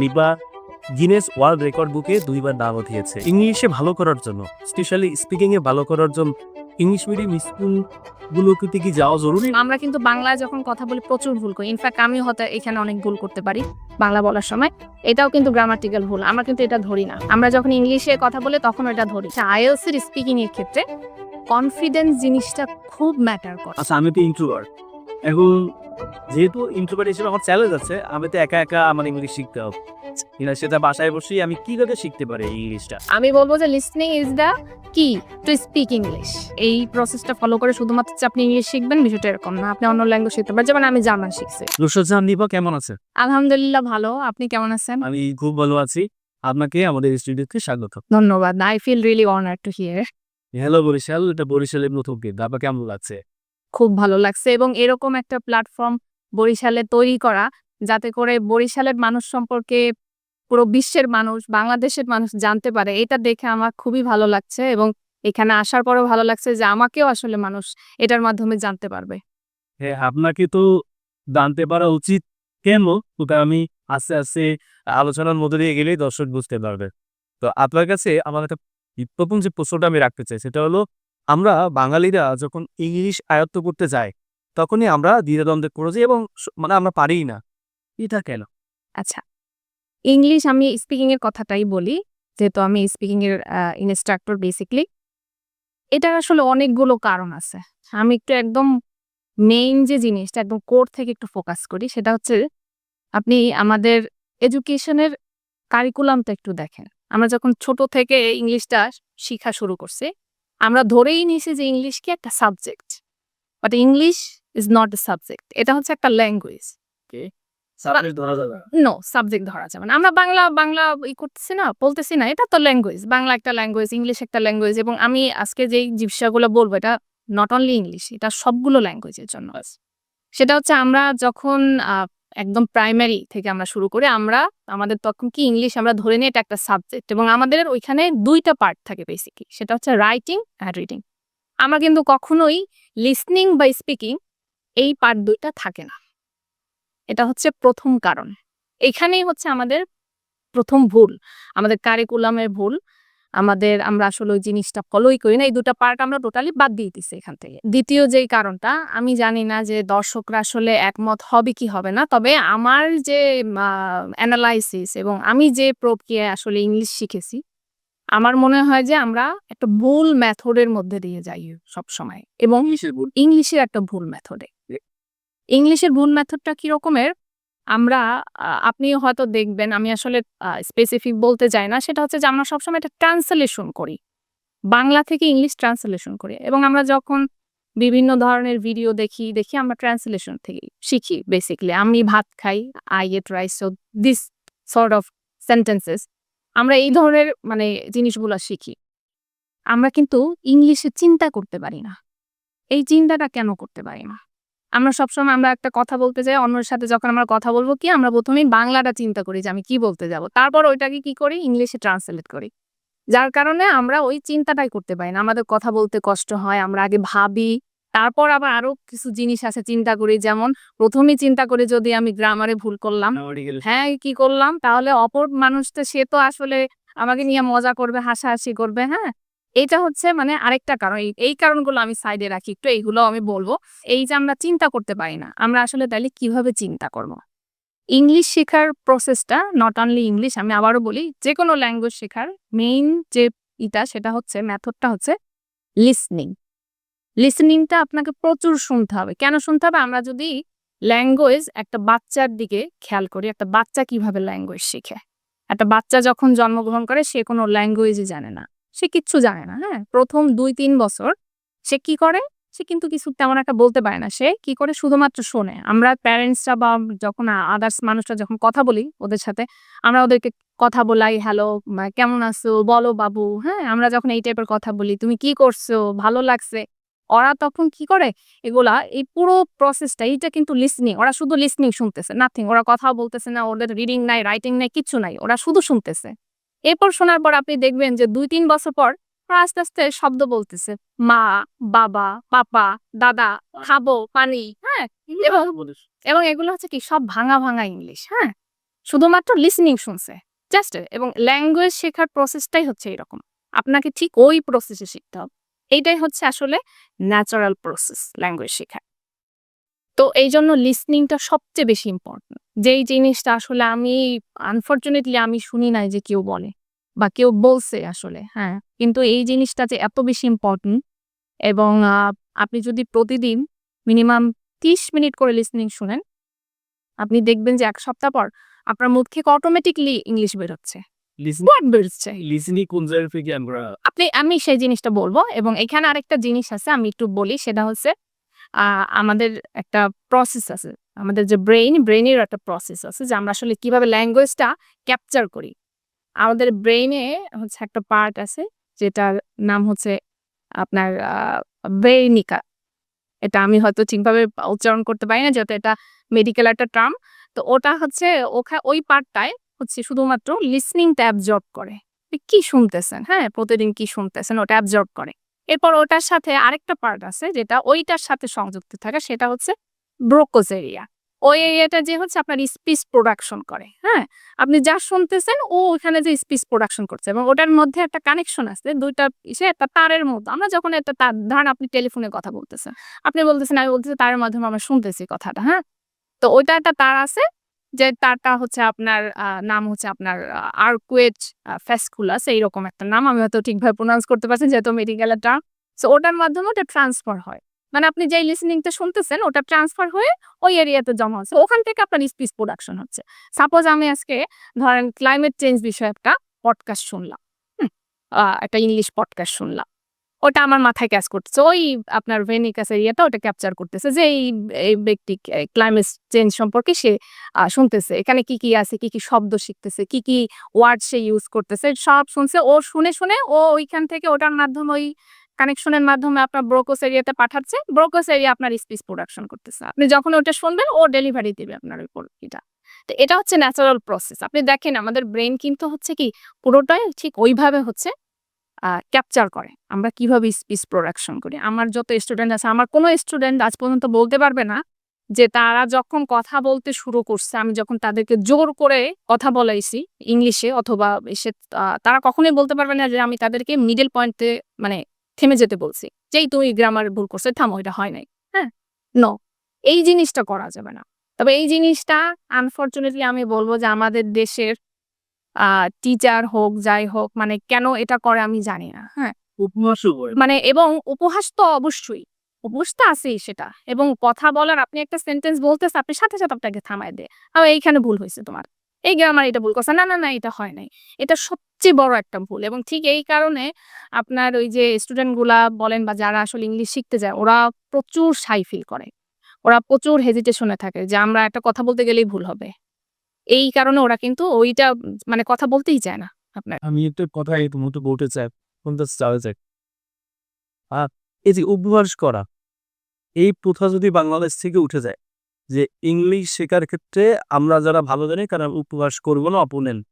Nipa Guinness world record বুকে 2বার নাম উঠিয়েছে ইংলিশে ভালো করার জন্য, স্পেশালি স্পিকিংয়ে ভালো করার জন্য। ইংলিশ মিডিয়াম স্কুলগুলোতে কি যাওয়া জরুরি? আমরা কিন্তু বাংলায় যখন কথা বলি প্রচুর ভুল করি। ইনফ্যাক্ট আমিও হয়তো এখানে অনেক ভুল করতে পারি বাংলা বলার সময়। এটাও কিন্তু গ্রামাটিক্যাল ভুল। আমরা কিন্তু এটা ধরি না। আমরা যখন ইংলিশে কথা বলি তখন এটা ধরি। আইএলটিএস এর স্পিকিং এর ক্ষেত্রে কনফিডেন্স জিনিসটা খুব ম্যাটার করে। আচ্ছা, আমি তো ইন্ট্রোভার্ট। এখন যেহেতু ইন্ট্রোভার্ট হিসেবে আমার চ্যালেঞ্জ আছে, আমি তো একা একা আমার ইংলিশ শিখতে হবে কিনা সেটা বাসায় বসেই আমি কিভাবে শিখতে পারি এই ইংলিশটা? আমি বলবো যে লিসনিং ইজ দ্য কি টু স্পিক ইংলিশ। এই প্রসেসটা ফলো করে শুধুমাত্র যে আপনি ইংলিশ শিখবেন বিষয়টা এরকম না। আপনি অন্য ল্যাঙ্গুয়েজ শিখতে পারেন। যেমন আমি জার্মান শিখছি। নুসরাত জাহান নিপা কেমন আছে? আলহামদুলিল্লাহ ভালো। আপনি কেমন আছেন? আমি খুব ভালো আছি। আপনাকে আমাদের স্টুডিওতে স্বাগত। ধন্যবাদ। I feel really honoured to here. Hello Barishal, এটা বরিশালের নতুন গেট। আপনার কেমন লাগছে? খুব ভালো লাগছে এবং এরকম একটা প্ল্যাটফর্ম বরিশালে তৈরি করা যাতে করে বরিশালের মানুষ সম্পর্কে পুরো বিশ্বের মানুষ, বাংলাদেশের মানুষ জানতে পারে, এটা দেখে আমার খুবই ভালো লাগছে এবং এখানে আসার পরেও ভালো লাগছে যে আমাকেও আসলে মানুষ এটার মাধ্যমে জানতে পারবে। হ্যাঁ, আপনাকে তো জানতে পারা উচিত। কেন? ওটা আমি আস্তে আস্তে আলোচনার মধ্যে দিয়ে গেলেই দর্শক বুঝতে পারবে। তো আপনার কাছে আমার একটা প্রথম যে প্রশ্নটা আমি রাখতে চাই সেটা হলো, আমরা বাঙালিরা যখন ইংলিশ আয়ত্ত করতে যাই তখনই আমরা দ্বিধাদ্বন্দ্বে পড়ে যাই এবং মানে আমরা পারিই না। এটা কেন? আচ্ছা, ইংলিশ আমি স্পিকিং এর কথাটাই বলি, যেহেতু আমি স্পিকিং এর ইনস্ট্রাক্টর বেসিক্যালি। এটার আসলে অনেকগুলো কারণ আছে। আমি একটু একদম মেইন যে জিনিসটা একদম কোর থেকে একটু ফোকাস করি, সেটা হচ্ছে আপনি আমাদের এডুকেশনের কারিকুলামটা একটু দেখেন। আমরা যখন ছোট থেকে ইংলিশটা শিখা শুরু করছি, আমরা ধরেই নিয়েছি যে ইংলিশ কি একটা subject. But English is not a subject. এটা হচ্ছে একটা ল্যাঙ্গুয়েজ। ওকে, সাবজেক্ট ধরা যাবে না। নো, সাবজেক্ট ধরা যাবে না। আমরা বাংলা বাংলা করতেছি না, বলতেছি না। এটা তো ল্যাঙ্গুয়েজ। বাংলা একটা ল্যাঙ্গুয়েজ, ইংলিশ একটা ল্যাঙ্গুয়েজ এবং আমি আজকে যেই বিষয়গুলো বলবো এটা নট অনলি ইংলিশ, এটা সবগুলো ল্যাঙ্গুয়েজের জন্য। সেটা হচ্ছে আমরা যখন একদম প্রাইমারি থেকে আমরা শুরু করি, আমাদের তখন কি ইংলিশ আমরা ধরে নিই এটা একটা সাবজেক্ট এবং আমাদের ওইখানে ২টা পার্ট থাকে বেসিক্যালি। সেটা হচ্ছে রাইটিং আর রিডিং। আমরা কিন্তু কখনোই লিসনিং বা স্পিকিং এই পার্ট ২টা থাকে না। এটা হচ্ছে ১ম কারণ। এখানেই হচ্ছে আমাদের ১ম ভুল। আমাদের কারিকুলামের ভুল। আমরা আসলে ওই জিনিসটা ফলোই করি না। এই ২টা পার্ট আমরা টোটালি বাদ দিয়ে দিছি এখান থেকে। ২য় যেই কারণটা, আমি জানি না যে দর্শকরা আসলে একমত হবে কি হবে না। তবে আমার যে এনালাইসিস এবং আমি যে প্রক্রিয়ায় আসলে ইংলিশ শিখেছি, আমার মনে হয় যে আমরা একটা ভুল মেথডের মধ্যে দিয়ে যাই সবসময় এবং কিসের ভুল? ইংলিশের একটা ভুল মেথডে। ইংলিশের ভুল মেথডটা কি রকমের? আমরা আপনিও হয়তো দেখবেন, আমি আসলে স্পেসিফিক বলতে চাই না। সেটা হচ্ছে যে আমরা সবসময় একটা ট্রান্সলেশন করি। বাংলা থেকে ইংলিশ ট্রান্সলেশন করি এবং আমরা যখন বিভিন্ন ধরনের ভিডিও দেখি আমরা ট্রান্সলেশন থেকেই শিখি বেসিক্যালি। আমি ভাত খাই, I ate rice, so this sort of sentences আমরা এই ধরনের মানে জিনিসগুলা শিখি। আমরা কিন্তু ইংলিশে চিন্তা করতে পারি না। এই চিন্তাটা কেন করতে পারি না? আমরা সবসময় একটা কথা বলতে যাই, অন্যের সাথে যখন আমরা কথা বলবো কি আমরা ১ম এই বাংলাটা চিন্তা করি যে আমি কি বলতে যাব। তারপর ওইটাকে কি করি? ইংলিশে ট্রান্সলেট করি। যার কারণে আমরা ওই চিন্তাটাই করতে পারি না। আমাদের কথা বলতে কষ্ট হয়। আমরা আগে ভাবি, তারপর আবার আরো কিছু জিনিস আছে চিন্তা করি। যেমন ১ম এই চিন্তা করি যদি আমি গ্রামারে ভুল করলাম, হ্যাঁ, কি করলাম? তাহলে অপর মানুষটা সে তো আসলে আমাকে নিয়ে মজা করবে, হাসাহাসি করবে, হ্যাঁ? এইটা হচ্ছে মানে আরেকটা কারণ। এই কারণগুলো আমি সাইডে রাখি একটু, এইগুলো আমি বলবো। এই যে আমরা চিন্তা করতে পারি না, আমরা আসলে তাইলে কিভাবে চিন্তা করব? ইংলিশ শেখার প্রসেসটা নট অনলি ইংলিশ, আমি আবারও বলি, যেকোনো ল্যাঙ্গুয়েজ শেখার মেইন যে সেটা হচ্ছে মেথডটা হচ্ছে লিসনিং। লিসনিংটা আপনাকে প্রচুর শুনতে হবে। কেন শুনতে হবে? আমরা যদি ল্যাঙ্গুয়েজ একটা বাচ্চার দিকে খেয়াল করি, একটা বাচ্চা কিভাবে ল্যাঙ্গুয়েজ শিখে? একটা বাচ্চা যখন জন্মগ্রহণ করে সে কোনো ল্যাঙ্গুয়েজই জানে না। সে কিচ্ছু জানে না, হ্যাঁ? ১ম ২-৩ বছর সে কি করে? সে কিন্তু কিছু তেমন একটা বলতে পারে না। সে কি করে? শুধুমাত্র শোনে। আমরা প্যারেন্টসরা বা যখন আদার্স মানুষরা যখন কথা বলি ওদের সাথে, আমরা ওদেরকে কথা বলাই, "হ্যালো, কেমন আছো? বলো বাবু।" হ্যাঁ? আমরা যখন এই টাইপের কথা বলি, "তুমি কি করছো? ভালো লাগছে।" ওরা তখন কি করে? এগুলা এই পুরো প্রসেসটা এইটা কিন্তু লিসনিং। ওরা শুধু লিসনিং শুনতেছে, নাথিং। ওরা কথাও বলতেছে না, ওদের রিডিং নাই, রাইটিং নাই, কিচ্ছু নাই। ওরা শুধু শুনতেছে। এরপর শোনার পর আপনি দেখবেন যে ২-৩ বছর পর ওরা আস্তে, আস্তে শব্দ বলতেছে। মা, বাবা, পাপা, দাদা, খাবো, পানি, হ্যাঁ? এবং এবং এগুলো হচ্ছে কি সব ভাঙা, ভাঙা ইংলিশ, হ্যাঁ? শুধুমাত্র লিসেনিং শুনছে জাস্ট। এবং ল্যাঙ্গুয়েজ শেখার প্রসেসটাই হচ্ছে এরকম, আপনাকে ঠিক ওই প্রসেসে শিখতে হবে। এইটাই হচ্ছে আসলে ন্যাচারাল প্রসেস ল্যাঙ্গুয়েজ শেখার। তো এই জন্য লিসনিংটা সবচেয়ে বেশি ইম্পর্টেন্ট, যেই জিনিসটা আসলে আমি আনফরচুনেটলি আমি শুনি নাই যে কেউ বলে বা কেউ বলছে আসলে, হ্যাঁ, কিন্তু এই জিনিসটা যে এত বেশি ইম্পর্টেন্ট। এবং আপনি যদি প্রতিদিন মিনিমাম 30 মিনিট করে লিসেনিং শুনেন, আপনি দেখবেন যে 1 সপ্তাহ পর আপনার মুখ থেকে অটোমেটিক্যালি ইংলিশ বের হচ্ছে, ওয়ার্ড বের হচ্ছে। লিসেনিং কোন জায়গা থেকে আমরা আমি সেই জিনিসটা বলব। এবং এখানে আরেকটা জিনিস আছে, আমি একটু বলি, সেটা হচ্ছে আমাদের একটা প্রসেস আছে। আমাদের যে ব্রেইনের একটা প্রসেস আছে যে আমরা আসলে কিভাবে ল্যাঙ্গুয়েজটা ক্যাপচার করি। আমাদের ব্রেইনে হচ্ছে একটা পার্ট আছে যেটার নাম হচ্ছে আপনার ব্রেইনিকা। এটা আমি হয়তো ঠিকভাবে উচ্চারণ করতে পারি না, যেহেতু এটা মেডিকেল একটা টার্ম। তো ওটা হচ্ছে ওই পার্টটায় হচ্ছে শুধুমাত্র লিসনিংটা অ্যাবজর্ব করে। আপনি কি শুনতেছেন, হ্যাঁ, প্রতিদিন কি শুনতেছেন ওটা অ্যাবজর্ব করে। এরপর ওটার সাথে আরেকটা পার্ট আছে যেটা ওইটার সাথে সংযুক্ত থাকে, সেটা হচ্ছে ব্রোকোস এরিয়া। ওই এরিয়াটা যে হচ্ছে আপনার স্পিচ প্রোডাকশন করে, হ্যাঁ? আপনি যা শুনতেছেন ও ওখানে যে স্পিচ প্রোডাকশন করছে এবং ওটার মধ্যে একটা কানেকশন আছে ২ টা ইসে, একটা তারের মতো। আমরা যখন একটা তার, ধরেন আপনি টেলিফোনে কথা বলতেছেন। আপনি বলতেছেন, আমি বলতেছি তারের মাধ্যমে আমরা শুনতেছি কথাটা, হ্যাঁ? তো ওইটা একটা তার আছে, যে তারটা হচ্ছে আপনার নাম হচ্ছে আপনার আর্কুয়েট ফ্যাসকুলাস, এইরকম একটা নাম। আমি হয়তো ঠিকভাবে প্রোনাউন্স করতে পারছি যেহেতু মেডিকেলের টার্ম। সো ওটার মাধ্যমে ওটা ট্রান্সফার হয়। মানে আপনি যেই লিসেনিংটা শুনতেছেন ওটা ট্রান্সফার হয়ে ওই এরিয়াতে জমা হচ্ছে। ওখান থেকে আপনার স্পিচ প্রোডাকশন হচ্ছে। সাপোজ আমি আজকে ধরেন ক্লাইমেট চেঞ্জ বিষয়ে একটা পডকাস্ট শুনলাম। হুম? একটা ইংলিশ পডকাস্ট শুনলাম। ওটা আমার মাথায় ক্যাচ করতেছে। ওই আপনার ভেনিকাস এরিয়াটা ওটা ক্যাপচার করতেছে যে এই ব্যক্তি ক্লাইমেট চেঞ্জ সম্পর্কে সে শুনতেছে। এখানে কি, কি আছে, কি, কি শব্দ শিখতেছে, কি ওয়ার্ড সে ইউজ করতেছে সব শুনছে। ও শুনে ও ওইখান থেকে ওটার মাধ্যমে ওই কানেকশনের মাধ্যমে আপনার ব্রোকোস এরিয়াতে পাঠাচ্ছে। ব্রোকোস এরিয়া আপনার স্পিচ প্রোডাকশন করতেছে। আপনি যখন ওটা শুনবেন ও ডেলিভারি দিবে আপনার ওই ইটা। তো এটা হচ্ছে ন্যাচারাল প্রসেস। আপনি দেখেন আমাদের ব্রেইন কিন্তু হচ্ছে কি পুরোটাই ঠিক ওইভাবে হচ্ছে ক্যাপচার করে। আমরা কিভাবে স্পিচ প্রোডাকশন করি। আমার যত স্টুডেন্ট আছে, আমার কোনো স্টুডেন্ট আজ পর্যন্ত বলতে পারবে না যে তারা যখন কথা বলতে শুরু করছে, আমি যখন তাদেরকে জোর করে কথা বলাইছি ইংলিশে অথবা এসে, তারা কখনোই বলতে পারবে না যে আমি তাদেরকে মিডল পয়েন্টে মানে থেমে যেতে বলছি। যেই তুমি গ্রামার ভুল করছো, থামো, এটা হয় নাই। হ্যাঁ? নো। এই জিনিসটা করা যাবে না। তবে এই জিনিসটা আনফরচুনেটলি আমি বলব যে আমাদের দেশের আ টিচার হোক, যাই হোক, মানে কেন এটা করে আমি জানি না। হ্যাঁ? উপহাসও করে। মানে এবং উপহাস তো অবশ্যই। উপহাস তো আছেই সেটা। এবং কথা বলার, আপনি একটা সেন্টেন্স বলতেছে, আপনি সাথে, সাথে আপনাকে থামায় দেয়। এইখানে ভুল হইছে তোমার। এই গ্রামার এটা ভুল করছে। না, এটা হয় নাই। এটা সবচেয়ে বড় একটা ভুল। এবং ঠিক এই কারণে আপনার ওই যে স্টুডেন্ট গুলা বলেন বা যারা আসলে ইংলিশ শিখতে যায়, ওরা প্রচুর শাই ফিল করে। ওরা প্রচুর হেজিটেশন এ থাকে যে আমরা একটা কথা বলতে গেলেই ভুল হবে। এই কারণে ওরা কিন্তু ওইটা মানে কথা বলতেই চায় না আপনার। আমি একটা কথা এই মুহূর্তে বলতে চাই, শুনতে চাই। আ এই যে উপহাস করা, এই প্রথা যদি বাংলাদেশ থেকে উঠে যায়, যে ইংলিশ শেখার ক্ষেত্রে আমরা যারা ভালো জানি তারা উপহাস করব না অপোনেন্ট,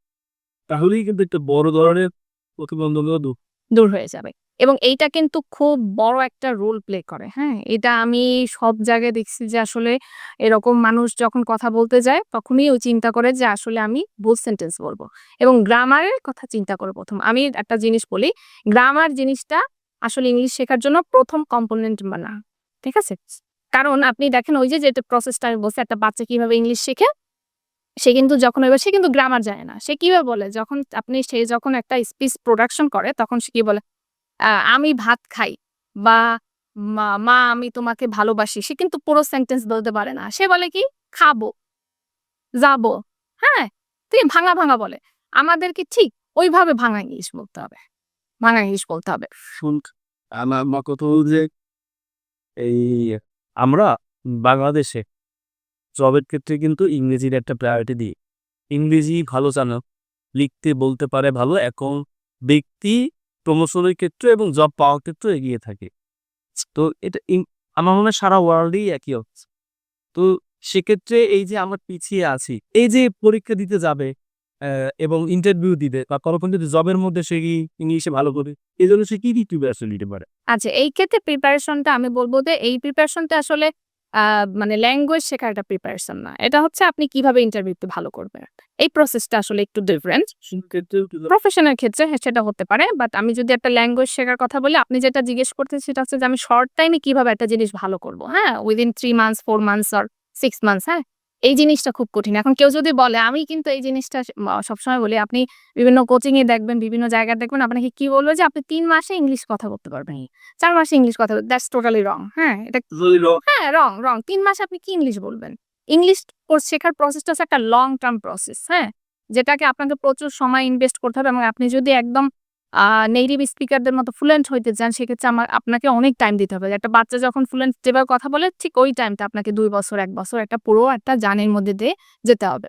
তাহলেই কিন্তু একটা বড় ধরনের প্রতিবন্ধকতা দূর হয়ে যাবে। এবং এইটা কিন্তু খুব বড় একটা রোল প্লে করে, হ্যাঁ? এটা আমি সব জায়গায় দেখছি যে আসলে এরকম মানুষ যখন কথা বলতে যায় তখনই ও চিন্তা করে যে আসলে আমি ভুল সেন্টেন্স বলব। এবং গ্রামারের কথা চিন্তা করে ১ম। আমি একটা জিনিস বলি, গ্রামার জিনিসটা আসলে ইংলিশ শেখার জন্য ১ম কম্পোনেন্ট বানা। ঠিক আছে? কারণ আপনি দেখেন ওই যে যেটা প্রসেসটা আমি বলছি, একটা বাচ্চা কিভাবে ইংলিশ শেখে, সে কিন্তু যখন সে কিন্তু গ্রামার জানে না। সে কিভাবে বলে, সে যখন একটা স্পিচ প্রোডাকশন করে তখন সে কি বলে? আমি ভাত খাই বা মা আমি তোমাকে ভালোবাসি। সে কিন্তু পুরো সেন্টেন্স বলতে পারে না। সে বলে কি? খাবো, যাবো। হ্যাঁ? ভাঙা বলে। আমাদেরকে ঠিক ওইভাবে ভাঙা ইংলিশ বলতে হবে। ভাঙা ইংলিশ বলতে হবে। শুন। আমার কথা হলো যে এই আমরা বাংলাদেশে জবের ক্ষেত্রে কিন্তু ইংরেজির একটা প্রায়োরিটি দিই। ইংরেজি ভালো জানো, লিখতে বলতে পারে ভালো, এখন ব্যক্তি প্রমোশনের ক্ষেত্রে এবং জব পাওয়ার ক্ষেত্রেও এগিয়ে থাকে। তো এটা আমার মনে হয় সারা ওয়ার্ল্ডেই একই অবস্থা। তো সেক্ষেত্রে এই যে আমরা পিছিয়ে আছি, এই যে পরীক্ষা দিতে যাবে এবং ইন্টারভিউ দিবে বা তখন যদি জবের মধ্যে সে ইংলিশে ভালো করে, এজন্য সে কি প্রিপারেশন নিতে পারে? আচ্ছা, এই ক্ষেত্রে প্রিপারেশনটা আমি বলব যে এই প্রিপারেশনটা আসলে মানে ল্যাঙ্গুয়েজ শেখার একটা প্রিপারেশন না। এটা হচ্ছে আপনি কিভাবে ইন্টারভিউতে ভালো করবেন। এই প্রসেসটা আসলে একটু ডিফারেন্ট। প্রফেশনের ক্ষেত্রে হ্যাঁ, সেটা হতে পারে। বাট আমি যদি একটা ল্যাঙ্গুয়েজ শেখার কথা বলি, আপনি যেটা জিজ্ঞেস করতেছেন সেটা হচ্ছে যে আমি শর্ট টাইমে কিভাবে একটা জিনিস ভালো করব। হ্যাঁ? Within 3 months, 4 months or 6 months, হ্যাঁ? এই জিনিসটা খুব কঠিন। এখন কেউ যদি বলে আমি কিন্তু এই জিনিসটা সবসময় বলি আপনি বিভিন্ন কোচিং এ দেখবেন, বিভিন্ন জায়গায় দেখবেন আপনাকে কি বলবে যে আপনি ৩ মাসে ইংলিশ কথা বলতে পারবেন। ৪ মাসে ইংলিশ কথা দ্যাটস টোটালি রং। হ্যাঁ? এটা হ্যাঁ, রং। ৩ মাসে আপনি কি ইংলিশ বলবেন? ইংলিশ শেখার প্রসেসটা হচ্ছে একটা লং টার্ম প্রসেস, হ্যাঁ? যেটাকে আপনাকে প্রচুর সময় ইনভেস্ট করতে হবে এবং আপনি যদি একদম নেটিভ স্পিকারদের মতো ফ্লুয়েন্ট হইতে চান, সেক্ষেত্রে আপনাকে অনেক টাইম দিতে হবে। একটা বাচ্চা যখন ফ্লুয়েন্ট যেভাবে কথা বলে, ঠিক ওই টাইমটা আপনাকে ২ বছর, ১ বছর একটা পুরো একটা জার্নির মধ্যে দিয়ে যেতে হবে।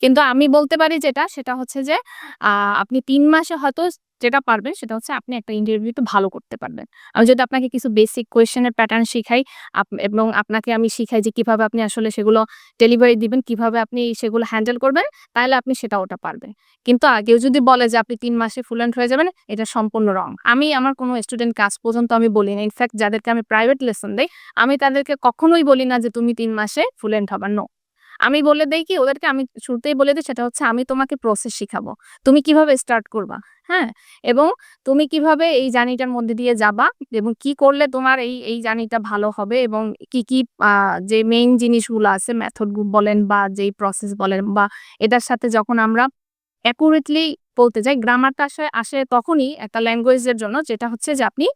কিন্তু আমি বলতে পারি যেটা, সেটা হচ্ছে যে আ আপনি ৩ মাসে হয়তো যেটা পারবেন সেটা হচ্ছে আপনি একটা ইন্টারভিউতে ভালো করতে পারবেন। আমি যদি আপনাকে কিছু বেসিক কোয়েশ্চেন এর প্যাটার্ন শিখাই এবং আপনাকে আমি শিখাই যে কিভাবে আপনি আসলে সেগুলো ডেলিভারি দিবেন, কিভাবে আপনি সেগুলো হ্যান্ডেল করবেন, তাহলে আপনি ওটা পারবেন। কিন্তু কেউ যদি বলে যে আপনি ৩ মাসে ফ্লুয়েন্ট হয়ে যাবেন, এটা সম্পূর্ণ রং। আমি আমার কোনো স্টুডেন্টকে আজ পর্যন্ত আমি বলি না। ইনফেক্ট যাদেরকে আমি প্রাইভেট লেসন দেই, আমি তাদেরকে কখনোই বলি না যে তুমি ৩ মাসে ফ্লুয়েন্ট হবা। নো। আমি বলে দেই কি ওদেরকে আমি শুরুতেই বলে দেই সেটা হচ্ছে আমি তোমাকে প্রসেস শিখাবো। তুমি কিভাবে স্টার্ট করবা, হ্যাঁ? এবং তুমি কিভাবে এই জার্নিটার মধ্যে দিয়ে যাবা এবং কি করলে তোমার এই জার্নিটা ভালো হবে এবং কি আ যে মেইন জিনিসগুলো আছে মেথড বলেন বা যেই প্রসেস বলেন বা এটার সাথে যখন আমরা অ্যাকুরেটলি বলতে যাই, গ্রামারটা আসে তখনই একটা ল্যাঙ্গুয়েজের জন্য যেটা হচ্ছে যে আপনি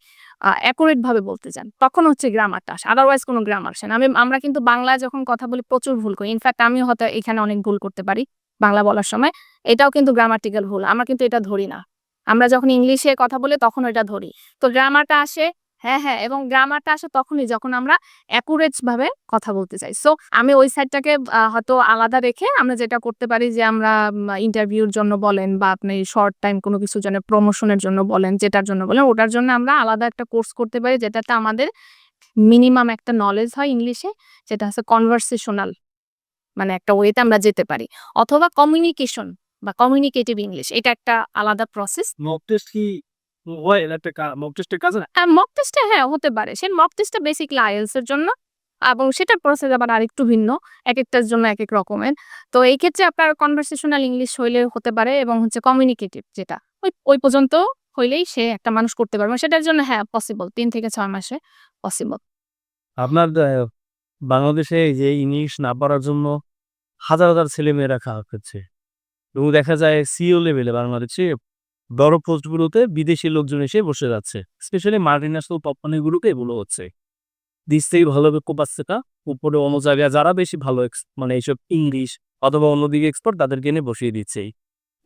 অ্যাকুরেট ভাবে বলতে চান। তখন হচ্ছে গ্রামারটা আসে। আদারওয়াইজ কোনো গ্রামার আসে না। আমরা কিন্তু বাংলায় যখন কথা বলি প্রচুর ভুল করি। ইনফেক্ট আমিও হয়তো এখানে অনেক ভুল করতে পারি বাংলা বলার সময়। এটাও কিন্তু গ্রামাটিক্যাল ভুল। আমরা কিন্তু এটা ধরি না। আমরা যখন ইংলিশে কথা বলি তখন ওইটা ধরি। তো গ্রামারটা আসে হ্যাঁ, এবং গ্রামারটা আসে তখনই যখন আমরা অ্যাকুরেট ভাবে কথা বলতে চাই। সো আমি ওই সাইডটাকে হয়তো আলাদা রেখে আমরা যেটা করতে পারি যে আমরা ইন্টারভিউর জন্য বলেন বা আপনি শর্ট টাইম কোনো কিছুর জন্য প্রমোশনের জন্য বলেন, যেটার জন্য বলেন ওটার জন্য আমরা আলাদা একটা কোর্স করতে পারি যেটাতে আমাদের মিনিমাম একটা নলেজ হয় ইংলিশে, যেটা হচ্ছে কনভারসেশনাল মানে একটা ওয়েতে আমরা যেতে পারি। অথবা কমিউনিকেশন বা কমিউনিকেটিভ ইংলিশ এটা একটা আলাদা প্রসেস। মক টেস্ট কি হয়? একটা মক টেস্টের কাজ না? মক টেস্টে হ্যাঁ, হতে পারে। সে মক টেস্টটা বেসিক্যালি IELTS এর জন্য এবং সেটার প্রসেস আবার আরেকটু ভিন্ন। একেকটার জন্য একেক রকমের। তো এই ক্ষেত্রে আপনার কনভারসেশনাল ইংলিশ হইলে হতে পারে এবং হচ্ছে কমিউনিকেটিভ যেটা ওই পর্যন্ত হইলেই সে একটা মানুষ করতে পারবে। সেটার জন্য হ্যাঁ, পসিবল ৩ থেকে ৬ মাসে পসিবল। আপনার বাংলাদেশে এই যে ইংলিশ না পারার জন্য হাজার ছেলেমেয়েরা খারাপ হচ্ছে। এবং দেখা যায় সিইও লেভেলে বাংলাদেশে বড় পোস্টগুলোতে বিদেশি লোকজন এসে বসে যাচ্ছে। স্পেশালি মাল্টিন্যাশনাল কোম্পানিগুলোতে এগুলো হচ্ছে। নিচ থেকে ভালোভাবে কোপাচ্ছে, উপরে অন্য জায়গায় যারা বেশি ভালো মানে এইসব ইংলিশ অথবা অন্যদিকে এক্সপার্ট তাদেরকে এনে বসিয়ে দিচ্ছে।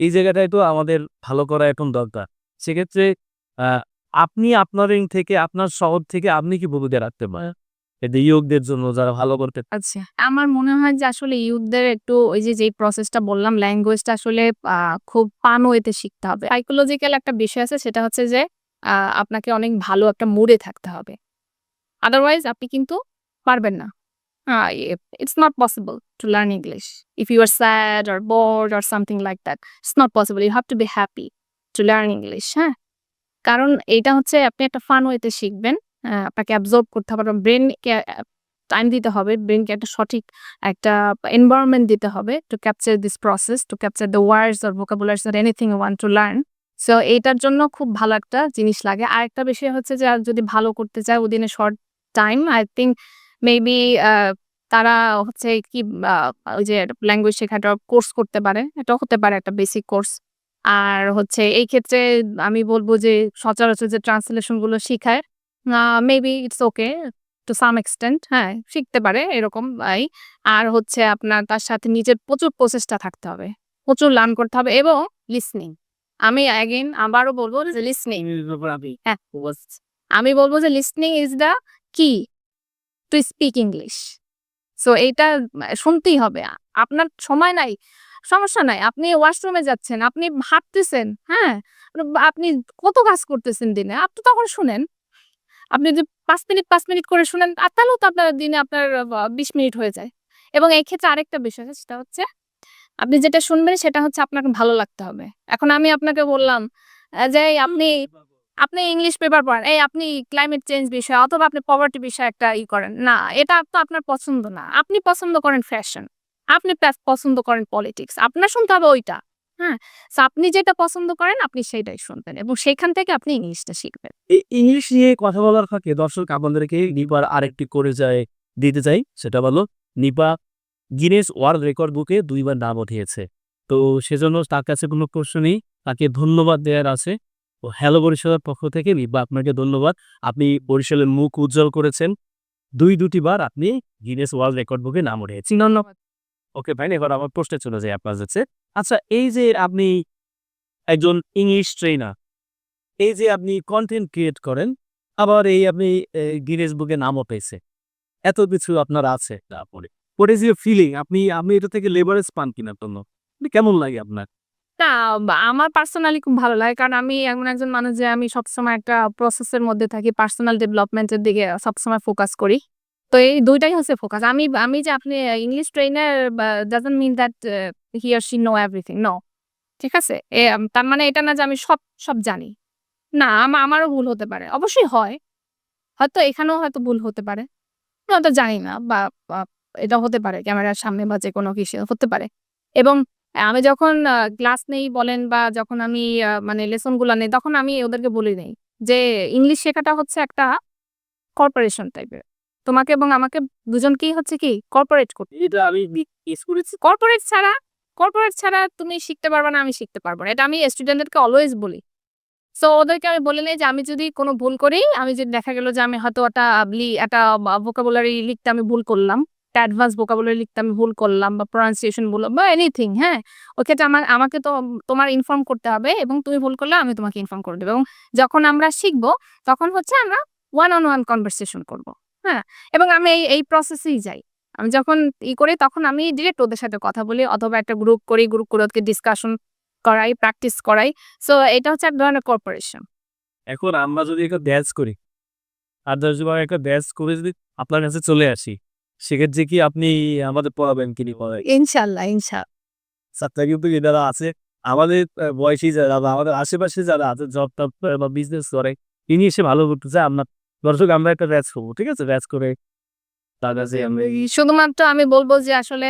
এই জায়গাটায় তো আমাদের ভালো করা এখন দরকার। সেক্ষেত্রে আ আপনি আপনার এন্ড থেকে আপনার শহর থেকে আপনি কি ভূমিকা রাখতে পারেন? এতে ইয়কদের জন্য যারা ভালো করতে আচ্ছা। আমার মনে হয় যে আসলে ইউথদের একটু ওই যে যেই প্রসেসটা বললাম ল্যাঙ্গুয়েজটা আসলে আ খুব ফান ওয়েতে শিখতে হবে। সাইকোলজিক্যাল একটা বিষয় আছে সেটা হচ্ছে যে আ আপনাকে অনেক ভালো একটা মুডে থাকতে হবে। আদারওয়াইজ আপনি কিন্তু পারবেন না। It's not possible to learn English. If you are sad or bored or something like that, it's not possible. You have to be happy to learn English, হ্যাঁ? কারণ এইটা হচ্ছে আপনি একটা ফান ওয়েতে শিখবেন। আপনাকে অ্যাবজর্ব করতে হবে। ব্রেইনকে টাইম দিতে হবে। ব্রেইনকে একটা সঠিক একটা এনভায়রনমেন্ট দিতে হবে to capture this process, to capture the words or vocabularies or anything you want to learn. So এইটার জন্য খুব ভালো একটা জিনিস লাগে। আরেকটা বিষয় হচ্ছে যে আর যদি ভালো করতে চায় within a short time, I think maybe তারা হচ্ছে কি আ ওই যে ল্যাঙ্গুয়েজ শেখার কোর্স করতে পারে। এটাও হতে পারে একটা বেসিক কোর্স। আর হচ্ছে এই ক্ষেত্রে আমি বলব যে সচরাচর যে ট্রান্সলেশন গুলো শিখায় maybe it's okay to some extent হ্যাঁ, শিখতে পারে এরকম আর হচ্ছে আপনার তার সাথে নিজের প্রচুর প্রচেষ্টা থাকতে হবে। প্রচুর লার্ন করতে হবে এবং লিসনিং। আমি এগেইন আবারও বলব যে লিসনিং হ্যাঁ, আমি বলব যে লিসনিং ইস দ্য কি টু স্পিক ইংলিশ। সো এইটা শুনতেই হবে। আপনার সময় নাই, সমস্যা নাই। আপনি ওয়াশরুমে যাচ্ছেন, আপনি হাঁটতেছেন, হ্যাঁ? আপনি কত কাজ করতেছেন দিনে। আপনি তখন শুনেন। আপনি যদি ৫ মিনিট, ৫ মিনিট করে শুনেন তাহলেও তো আপনার দিনে আপনার ২০ মিনিট হয়ে যায়। এবং এই ক্ষেত্রে আরেকটা বিষয় আছে সেটা হচ্ছে আপনি যেটা শুনবেন সেটা হচ্ছে আপনার ভালো লাগতে হবে। এখন আমি আপনাকে বললাম যে আপনি আপনি ইংলিশ পেপার পড়েন, এই আপনি ক্লাইমেট চেঞ্জ বিষয়ে অথবা আপনি পভার্টি বিষয়ে একটা করেন। না, এটা তো আপনার পছন্দ না। আপনি পছন্দ করেন ফ্যাশন। আপনি পছন্দ করেন পলিটিক্স। আপনার শুনতে হবে ওইটা। হ্যাঁ? সো আপনি যেটা পছন্দ করেন আপনি সেইটাই শুনবেন এবং সেখান থেকে আপনি ইংলিশটা শিখবেন। ইংলিশ নিয়ে কথা বলার ফাঁকে দর্শক আপনাদেরকে নিপার আরেকটি করে দিতে চাই। সেটা হলো নিপা গিনেস ওয়ার্ল্ড রেকর্ড বুকে ২ বার নাম উঠিয়েছে। তো সেজন্য তার কাছে কোনো প্রশ্ন নেই। তাকে ধন্যবাদ দেওয়ার আছে। তো হ্যালো বরিশালের পক্ষ থেকে নিপা আপনাকে ধন্যবাদ। আপনি বরিশালের মুখ উজ্জ্বল করেছেন। ২টি বার আপনি গিনেস ওয়ার্ল্ড রেকর্ড বুকে নাম উঠিয়েছেন। ধন্যবাদ। ওকে ফাইন, এবার আমার প্রশ্নে চলে যাই আপনার কাছে। আচ্ছা, এই যে আপনি একজন ইংলিশ ট্রেনার, এই যে আপনি কনটেন্ট ক্রিয়েট করেন, আবার এই আপনি গিনেস বুকে নামও পেয়েছে। এত কিছু আপনার আছে। তারপরে হোয়াট ইস ইউর ফিলিং? আপনি এটা থেকে লেভারেজ পান কিনা জন্য? কেমন লাগে আপনার? না, আমার পার্সোনালি খুব ভালো লাগে। কারণ আমি এমন একজন মানুষ যে আমি সবসময় একটা প্রসেস এর মধ্যে থাকি। পার্সোনাল ডেভেলপমেন্ট এর দিকে সবসময় ফোকাস করি। তো এই ২ টাই হচ্ছে ফোকাস। আমি আমি যে আপনি English trainer doesn't mean that he or she know everything. No. ঠিক আছে? তার মানে এটা না যে আমি সব জানি। না, আমারও ভুল হতে পারে। অবশ্যই হয়। হয়তো এখানেও হয়তো ভুল হতে পারে। আমি হয়তো জানি না বা বা এটা হতে পারে ক্যামেরার সামনে বা যেকোনো কিছু হতে পারে। এবং আমি যখন ক্লাস নেই বলেন বা যখন আমি মানে লেসন গুলা নেই তখন আমি ওদেরকে বলে দেই যে, "ইংলিশ শেখাটা হচ্ছে একটা কর্পোরেশন টাইপের। তোমাকে এবং আমাকে দুজনকেই হচ্ছে কি কর্পোরেট করতে এটা আমি মিস করেছি। কর্পোরেট ছাড়া তুমি শিখতে পারবা না, আমি শিখতে পারব না।" এটা আমি স্টুডেন্টদেরকে অলওয়েজ বলি। সো ওদেরকে আমি বলে নেই যে আমি যদি কোন ভুল করি, আমি যদি দেখা গেল যে আমি হয়তো একটা ভোকাবুলারি লিখতে আমি ভুল করলাম। একটা অ্যাডভান্স ভোকাবুলারি লিখতে আমি ভুল করলাম বা প্রনাউন্সিয়েশন ভুল বা এনিথিং, হ্যাঁ? ওই ক্ষেত্রে আমাকে তো তোমার ইনফর্ম করতে হবে এবং তুমি ভুল করলে আমি তোমাকে ইনফর্ম করে দেব। এবং যখন আমরা শিখব তখন হচ্ছে আমরা ওয়ান অন ওয়ান কনভারসেশন করব। হ্যাঁ? এবং আমি এই প্রসেসেই যাই। আমি যখন করি তখন আমি ডিরেক্ট ওদের সাথে কথা বলি অথবা একটা গ্রুপ করি, গ্রুপ করে ওদেরকে ডিসকাশন করাই, প্র্যাকটিস করাই। সো এটা হচ্ছে এক ধরনের কর্পোরেশন। এখন আমরা যদি একটা ব্যাচ করি, আর ১০ বার একটা ব্যাচ করে যদি আপনার কাছে চলে আসি, সেক্ষেত্রে কি আপনি আমাদের পড়াবেন কি পড়াই? ইনশাআল্লাহ, ছাত্র কিন্তু যারা আছে আমাদের বয়সী যারা বা আমাদের আশেপাশে যারা আছে জব-টব করে বা বিজনেস করে, তিনি এসে ভালো করতে চায় আমরা দর্শক আমরা একটা ব্যাচ করব। ঠিক আছে? ব্যাচ করে তার কাছে আমরা শুধুমাত্র আমি বলব যে আসলে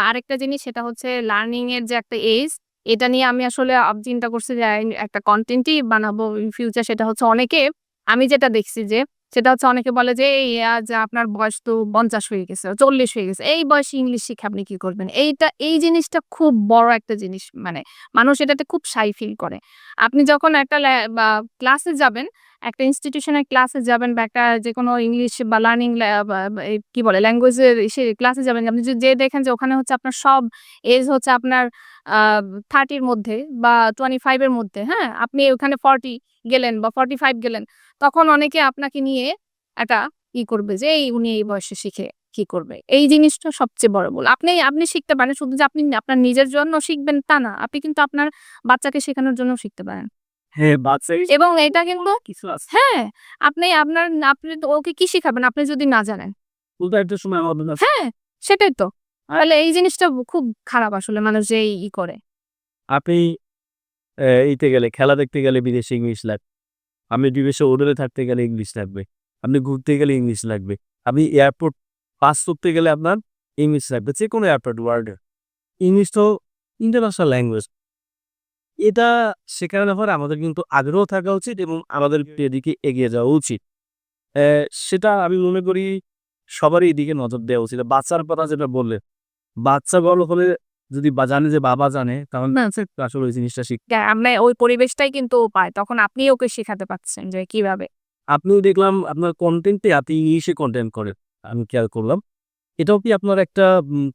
আরেকটা জিনিস সেটা হচ্ছে লার্নিং এর যে একটা এইজ, এটা নিয়ে আমি আসলে চিন্তা করছি যে একটা কনটেন্টই বানাবো ইন ফিউচার। সেটা হচ্ছে অনেকে আমি যেটা দেখছি যে সেটা হচ্ছে অনেকে বলে যে যে আপনার বয়স তো ৫০ হয়ে গেছে, ৪০ হয়ে গেছে। এই বয়সে ইংলিশ শিখে আপনি কি করবেন? এই জিনিসটা খুব বড় একটা জিনিস। মানে মানুষ এটাতে খুব শাই ফিল করে। আপনি যখন একটা বা ক্লাসে যাবেন, একটা ইনস্টিটিউশনের ক্লাসে যাবেন বা একটা যেকোনো ইংলিশ বা লার্নিং বা বা কি বলে ল্যাঙ্গুয়েজ এর ক্লাসে যাবেন। আপনি যদি যেয়ে দেখেন যে ওখানে হচ্ছে আপনার সব এজ হচ্ছে আপনার আ 30 র মধ্যে বা 25 এর মধ্যে, হ্যাঁ? আপনি ওখানে 40 গেলেন বা 45 গেলেন। তখন অনেকে আপনাকে নিয়ে একটা করবে যে উনি এই বয়সে শিখে কি করবে? এই জিনিসটা সবচেয়ে বড় ভুল। আপনি শিখতে পারেন শুধু যে আপনি আপনার নিজের জন্য শিখবেন তা না। আপনি কিন্তু আপনার বাচ্চাকে শেখানোর জন্যও শিখতে পারেন। হ্যাঁ, বাচ্চা এবং এটা কিন্তু কিছু আছে। হ্যাঁ, আপনি তো ওকে কি শিখাবেন আপনি যদি না জানেন? স্কুল তো একটা সময় আমাদের আছে। হ্যাঁ, সেটাই তো। তাহলে এই জিনিসটা খুব খারাপ আসলে মানুষ যে করে। আপনি ইতে গেলে খেলা দেখতে গেলে বিদেশে ইংলিশ লাগবে। আপনি বিদেশে হোটেলে থাকতে গেলে ইংলিশ লাগবে। আপনি ঘুরতে গেলে ইংলিশ লাগবে। আপনি এয়ারপোর্ট পাস করতে গেলে আপনার ইংলিশ লাগবে। যেকোনো এয়ারপোর্ট ওয়ার্ল্ডে। ইংলিশ তো ইন্টারন্যাশনাল ল্যাঙ্গুয়েজ। এটা শেখার ব্যাপারে আমাদের কিন্তু আগ্রহ থাকা উচিত এবং আমাদের এদিকে এগিয়ে যাওয়া উচিত। অ্যা সেটা আমি মনে করি সবারই এদিকে নজর দেওয়া উচিত। বাচ্চার কথা যেটা বললেন, বাচ্চা বড় হলে যদি জানে যে বাবা জানে তাহলে না, আসলে ওই জিনিসটা আমরা ওই পরিবেশটাই কিন্তু ও পায়। তখন আপনিই ওকে শেখাতে পারছেন যে কিভাবে। আপনিও দেখলাম আপনার কনটেন্টে আপনি ইংলিশে কনটেন্ট করেন। আমি খেয়াল করলাম। এটাও কি আপনার একটা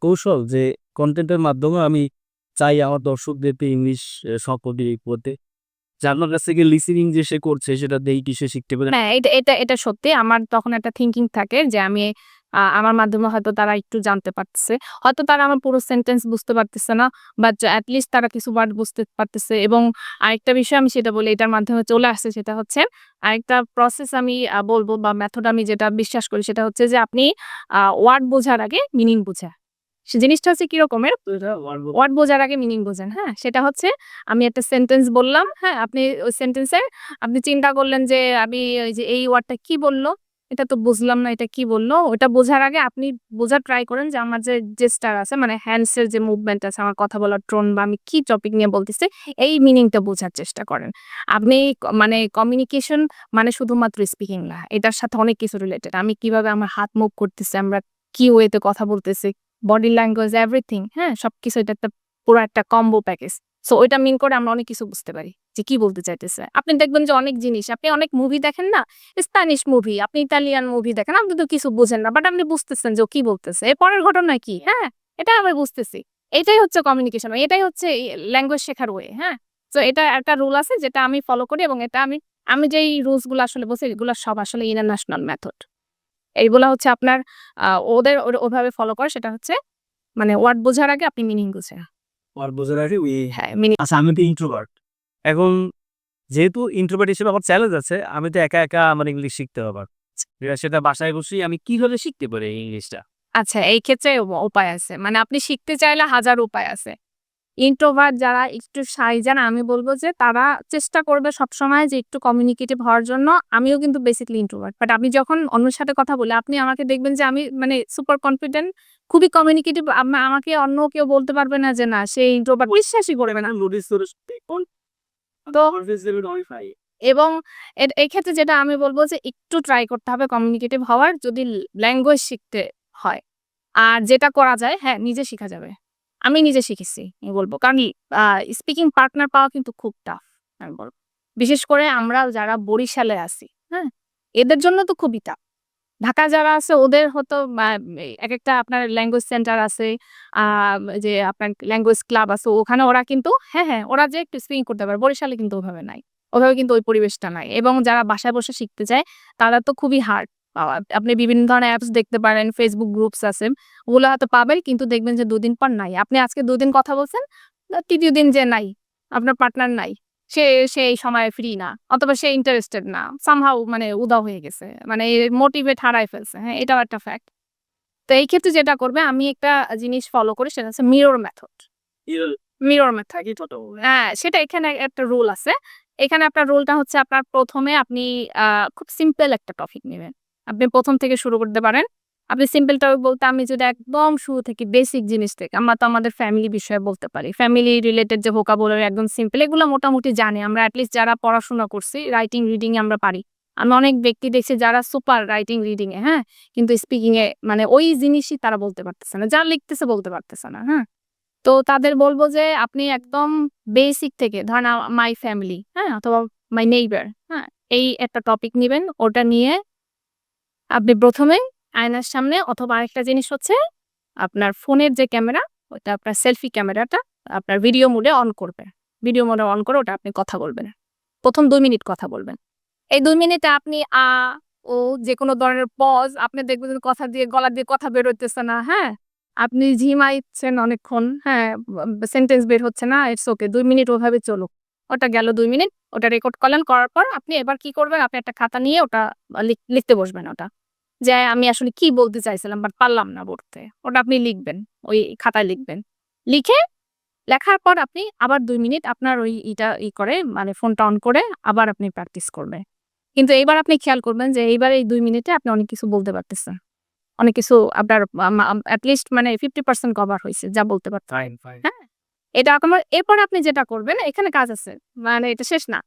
কৌশল যে কনটেন্টের মাধ্যমে আমি চাই আমার দর্শকদেরকে ইংলিশ সম্পর্কে পড়তে। যে আপনার কাছ থেকে লিসেনিং যে সে করছে সেটা দিয়েই কি সে শিখতে পারে? হ্যাঁ, এটা সত্যি। আমার তখন একটা থিংকিং থাকে যে আমি আমার মাধ্যমে হয়তো তারা একটু জানতে পারতেছে। হয়তো তারা আমার পুরো সেন্টেন্স বুঝতে পারতেছে না। বাট এট লিস্ট তারা কিছু ওয়ার্ড বুঝতে পারতেছে এবং আরেকটা বিষয় আমি সেটা বলি এটার মাধ্যমে চলে আসছে সেটা হচ্ছে আরেকটা প্রসেস আমি বলব বা মেথড আমি যেটা বিশ্বাস করি সেটা হচ্ছে যে আপনি ওয়ার্ড বোঝার আগে মিনিং বুঝা। সে জিনিসটা হচ্ছে কি রকমের, ওয়ার্ড বোঝার আগে মিনিং বোঝেন। হ্যাঁ? সেটা হচ্ছে আমি একটা সেন্টেন্স বললাম, হ্যাঁ? আপনি ওই সেন্টেন্সে আপনি চিন্তা করলেন যে আমি ওই যে এই ওয়ার্ডটা কি বলল? এটা তো বুঝলাম না এটা কি বলল? ওটা বোঝার আগে আপনি বোঝার ট্রাই করেন যে আমার যে জেস্চার আছে মানে হ্যান্ডস এর যে মুভমেন্ট আছে, আমার কথা বলার টোন বা আমি কি টপিক নিয়ে বলতেছি এই মিনিংটা বোঝার চেষ্টা করেন। আপনি মানে কমিউনিকেশন মানে শুধুমাত্র স্পিকিং না। এটার সাথে অনেক কিছু রিলেটেড। আমি কিভাবে আমার হাত মুভ করতেছি, আমরা কি ওয়েতে কথা বলতেছি, বডি ল্যাঙ্গুয়েজ এভরিথিং, হ্যাঁ? সবকিছু এটা একটা পুরো একটা কম্বো প্যাকেজ। সো ওইটা মিন করে আমরা অনেক কিছু বুঝতে পারি যে কি বলতে চাইতেছে। আপনি দেখবেন যে অনেক জিনিস আপনি অনেক মুভি দেখেন না? স্প্যানিশ মুভি, আপনি ইতালিয়ান মুভি দেখেন, আপনি তো কিছু বুঝেন না। বাট আপনি বুঝতেছেন যে ও কি বলতেছে। এর পরের ঘটনা কি, হ্যাঁ? এটা আমি বুঝতেছি। এটাই হচ্ছে কমিউনিকেশন, এটাই হচ্ছে ল্যাঙ্গুয়েজ শেখার ওয়ে, হ্যাঁ? সো এটা একটা রুল আছে যেটা আমি ফলো করি এবং এটা আমি যেই রুলস গুলো আসলে বলছি এগুলো সব আসলে ইন্টারন্যাশনাল মেথড। এইগুলা হচ্ছে আপনার ওদের ওভাবে ফলো করে সেটা হচ্ছে মানে ওয়ার্ড বোঝার আগে আপনি মিনিং বুঝেন। ওয়ার্ড বোঝার আগে হ্যাঁ, মিনিং আচ্ছা আমি তো ইন্ট্রোভার্ট। এখন যেহেতু ইন্ট্রোভার্ট হিসেবে আমার চ্যালেঞ্জ আছে, আমি তো একা আমার ইংলিশ শিখতে হবে। সেটা বাসায় বসেই আমি কিভাবে শিখতে পারি এই ইংলিশটা? আচ্ছা এই ক্ষেত্রে উপায় আছে। মানে আপনি শিখতে চাইলে হাজার উপায় আছে। ইন্ট্রোভার্ট যারা একটু শাই যারা আমি বলব যে তারা চেষ্টা করবে সবসময় যে একটু কমিউনিকেটিভ হওয়ার জন্য। আমিও কিন্তু বেসিক্যালি ইন্ট্রোভার্ট। বাট আমি যখন অন্যের সাথে কথা বলি আপনি আমাকে দেখবেন যে আমি মানে সুপার কনফিডেন্ট, খুবই কমিউনিকেটিভ। আমাকে অন্য কেউ বলতে পারবে না যে না সে ইন্ট্রোভার্ট, বিশ্বাসই করবে না। নোটিস করে কোন তো কনফিডেন্স লেভেল অনেক হাই। এবং এই ক্ষেত্রে যেটা আমি বলব যে একটু ট্রাই করতে হবে কমিউনিকেটিভ হওয়ার যদি ল্যাঙ্গুয়েজ শিখতে হয়। আর যেটা করা যায় হ্যাঁ, নিজে শিখা যাবে। আমি নিজে শিখেছি আমি বলব। কারণ আ স্পিকিং পার্টনার পাওয়া কিন্তু খুব টাফ আমি বলব। বিশেষ করে আমরা যারা বরিশালে আছি, হ্যাঁ? এদের জন্য তো খুবই টাফ। ঢাকায় যারা আছে ওদের হয়তো একেকটা আপনার ল্যাঙ্গুয়েজ সেন্টার আছে, আ যে আপনার ল্যাঙ্গুয়েজ ক্লাব আছে ওখানে ওরা কিন্তু হ্যাঁ, ওরা যে একটু স্পিকিং করতে পারে। বরিশালে কিন্তু ওভাবে নাই। ওভাবে কিন্তু ওই পরিবেশটা নাই। এবং যারা বাসায় বসে শিখতে চায় তারা তো খুবই হার্ড পাওয়া। আপনি বিভিন্ন ধরনের অ্যাপস দেখতে পারেন, Facebook গ্রুপস আছে। ওগুলো হয়তো পাবেন কিন্তু দেখবেন যে ২ দিন পর নাই। আপনি আজকে ২ দিন কথা বলছেন, ৩য় দিন যে নাই, আপনার পার্টনার নাই। সে সে এই সময়ে ফ্রি না অথবা সে ইন্টারেস্টেড না। সামহাউ মানে উধাও হয়ে গেছে। মানে মোটিভেট হারায় ফেলছে। হ্যাঁ, এটাও একটা ফ্যাক্ট। তো এই ক্ষেত্রে যেটা করবে আমি একটা জিনিস ফলো করি সেটা হচ্ছে মিরর মেথড। Mirror method. হ্যাঁ, সেটা এখানে একটা রুল আছে। এখানে আপনার রুলটা হচ্ছে আপনার ১ম এ আপনি আ খুব সিম্পল একটা টপিক নিবেন। আপনি ১ম থেকে শুরু করতে পারেন। আপনি সিম্পল টপিক বলতে আমি যদি একদম শুরু থেকে বেসিক জিনিস থেকে আমরা তো আমাদের ফ্যামিলি বিষয়ে বলতে পারি। ফ্যামিলি রিলেটেড যে ভোকাবুলারি একদম সিম্পল এগুলো মোটামুটি জানি। আমরা এট লিস্ট যারা পড়াশোনা করছি রাইটিং, রিডিং এ আমরা পারি। আমি অনেক ব্যক্তি দেখছি যারা সুপার রাইটিং, রিডিং এ, হ্যাঁ? কিন্তু স্পিকিং এ মানে ওই জিনিসই তারা বলতে পারতেছে না। যা লিখতেছে বলতে পারতেছে না, হ্যাঁ? তো তাদের বলব যে আপনি একদম বেসিক থেকে ধরেন মাই ফ্যামিলি, হ্যাঁ? অথবা মাই নেইবার, হ্যাঁ? এই একটা টপিক নিবেন। ওটা নিয়ে আপনি ১ম এ আয়নার সামনে অথবা আরেকটা জিনিস হচ্ছে আপনার ফোনের যে ক্যামেরা ওটা আপনার সেলফি ক্যামেরাটা আপনার ভিডিও মোডে অন করবেন। ভিডিও মোডে অন করে ওটা আপনি কথা বলবেন। ১ম ২ মিনিট কথা বলবেন। এই ২ মিনিটে আপনি ও যেকোনো ধরনের পজ আপনি দেখবেন যে কথা দিয়ে গলা দিয়ে কথা বের হইতেছে না, হ্যাঁ? আপনি ঝিমাইছেন অনেকক্ষণ, হ্যাঁ? সেন্টেন্স বের হচ্ছে না, ইটস ওকে ২ মিনিট ওভাবে চলুক। ওটা গেল ২ মিনিট, ওটা রেকর্ড করলেন, করার পর আপনি এবার কি করবেন? আপনি একটা খাতা নিয়ে ওটা লিখতে বসবেন ওটা। যে আমি আসলে কি বলতে চাইছিলাম বাট পারলাম না বলতে। ওটা আপনি লিখবেন। ওই খাতায় লিখবেন। লিখে লেখার পর আপনি আবার ২ মিনিট আপনার ওই করে মানে ফোনটা অন করে আবার আপনি প্র্যাকটিস করবেন। কিন্তু এইবার আপনি খেয়াল করবেন যে এইবার এই ২ মিনিটে আপনি অনেক কিছু বলতে পারতেছেন। অনেক কিছু আপনার এট লিস্ট মানে 50% কভার হইছে যা বলতে পারতেন। Fine, fine. হ্যাঁ? এটা এরপরে আপনি যেটা করবেন এখানে কাজ আছে। মানে এটা শেষ না।